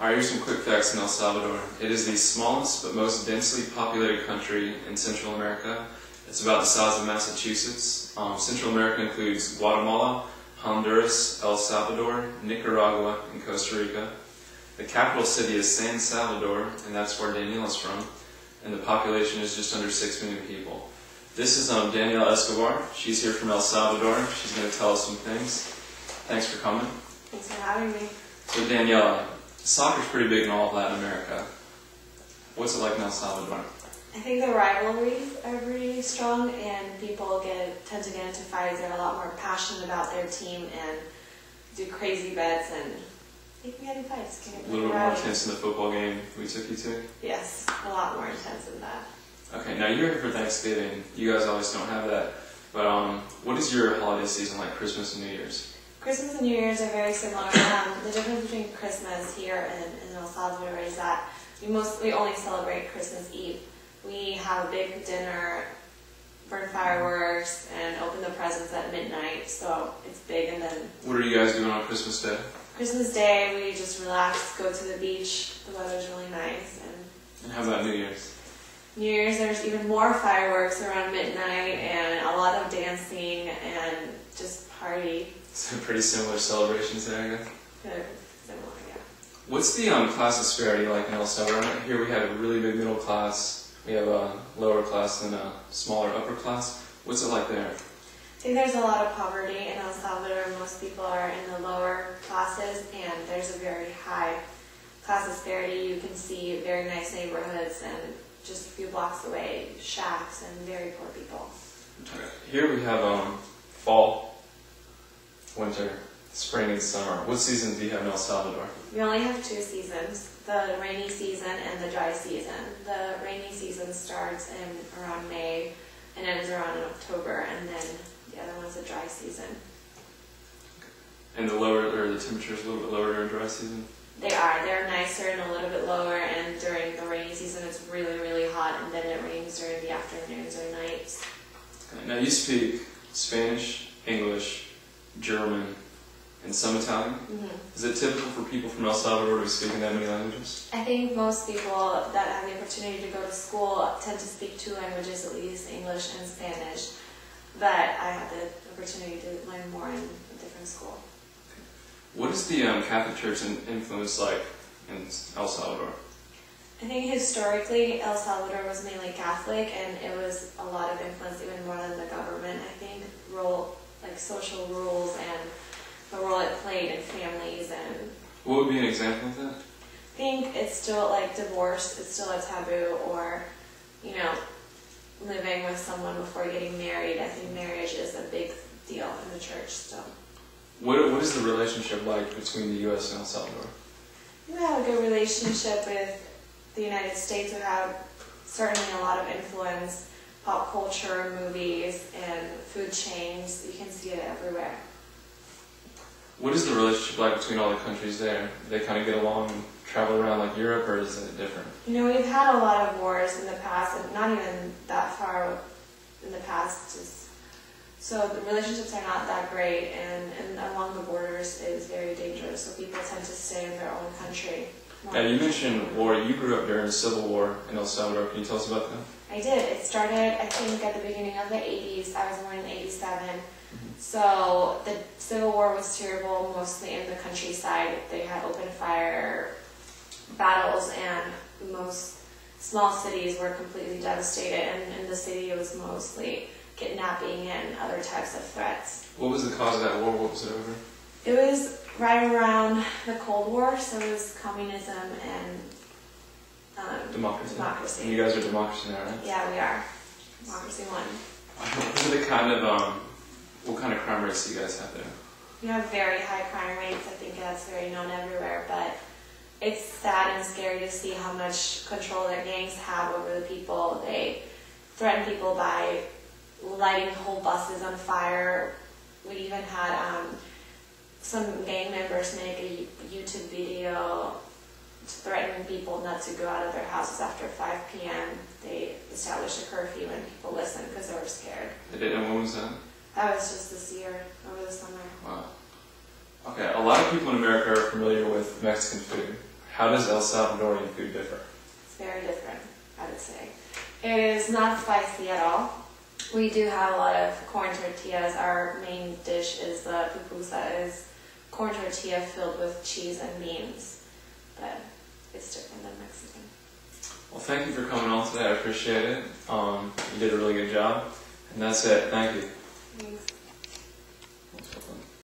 Alright, here's some quick facts in El Salvador. It is the smallest but most densely populated country in Central America. It's about the size of Massachusetts. Central America includes Guatemala, Honduras, El Salvador, Nicaragua, and Costa Rica. The capital city is San Salvador, and that's where Danielle is from. And the population is just under 6 million people. This is Danielle Escobar. She's here from El Salvador. She's going to tell us some things. Thanks for coming. Thanks for having me. So Danielle, soccer's pretty big in all of Latin America. What's it like in El Salvador? I think the rivalries are pretty strong, and people tend to get into fights. They're a lot more passionate about their team and do crazy bets, and they can get in fights. A little bit more intense than the football game we took you to? Yes, a lot more intense than that. Okay, now you're here for Thanksgiving. You guys always don't have that. But what is your holiday season like, Christmas and New Year's? Christmas and New Year's are very similar. The difference between Christmas here in El Salvador is that we only celebrate Christmas Eve. We have a big dinner, burn fireworks, and open the presents at midnight, so it's big. And then what are you guys doing on Christmas Day? Christmas Day, we just relax, go to the beach. The weather's really nice. And how about New Year's? New Year's, there's even more fireworks around midnight, and a lot of dancing and just party. So pretty similar celebrations there, I guess? They're similar, yeah. What's the class disparity like in El Salvador? Here we have a really big middle class. We have a lower class and a smaller upper class. What's it like there? I think there's a lot of poverty in El Salvador. Most people are in the lower classes, and there's a very high class disparity. You can see very nice neighborhoods and just a few blocks away, shacks and very poor people. Okay. Here we have fall, winter, spring, and summer. What seasons do you have in El Salvador? We only have 2 seasons, the rainy season and the dry season. The rainy season starts in around May and ends around in October, and then the other one's the dry season. And the temperature is a little bit lower during dry season? They're nicer and a little bit lower, and during the rainy season it's really, really hot, and then it rains during the afternoons or nights. Okay. Now you speak Spanish, English, German, and some Italian. Mm-hmm. Is it typical for people from El Salvador to be speaking that many languages? I think most people that have the opportunity to go to school tend to speak 2 languages, at least English and Spanish. But I had the opportunity to learn more in a different school. What is the Catholic Church influence like in El Salvador? I think historically El Salvador was mainly Catholic, and it was a lot of influence, even more than the government. I think like social rules and the role it played in families. And what would be an example of that? I think it's still like divorce, it's still a taboo, or living with someone before getting married. I think marriage is a big deal in the church still. What is the relationship like between the U.S. and El Salvador? We have a good relationship with the United States. We have certainly a lot of influence, pop culture, movies, and food chains. You can see it everywhere. What is the relationship like between all the countries there? Do they kind of get along and travel around like Europe, or is it different? We've had a lot of wars in the past, and not even that far in the past. So the relationships are not that great, and along the borders it is very dangerous, so people tend to stay in their own country. Now you mentioned war. You grew up during the Civil War in El Salvador. Can you tell us about that? I did. It started, I think, at the beginning of the 80s. I was born in 87. So the Civil War was terrible, mostly in the countryside. They had open fire battles, and most small cities were completely devastated, and in the city it was mostly kidnapping and other types of threats. What was the cause of that war? What was it over? It was right around the Cold War, so it was communism and democracy. And you guys are democracy now, right? Yeah, we are. Democracy won. What kind of crime rates do you guys have there? We have very high crime rates. I think that's very known everywhere, but it's sad and scary to see how much control their gangs have over the people. They threaten people by lighting whole buses on fire. We even had some gang members make a YouTube video threatening people not to go out of their houses after 5 p.m. They established a curfew and people listened because they were scared. They did, and when was that? That was just this year, over the summer. Wow. Okay, a lot of people in America are familiar with Mexican food. How does El Salvadorian food differ? It's very different, I would say. It is not spicy at all. We do have a lot of corn tortillas. Our main dish is the pupusa, is corn tortilla filled with cheese and beans. But it's different than Mexican. Well, thank you for coming on today. I appreciate it. You did a really good job. And that's it. Thank you. Thanks.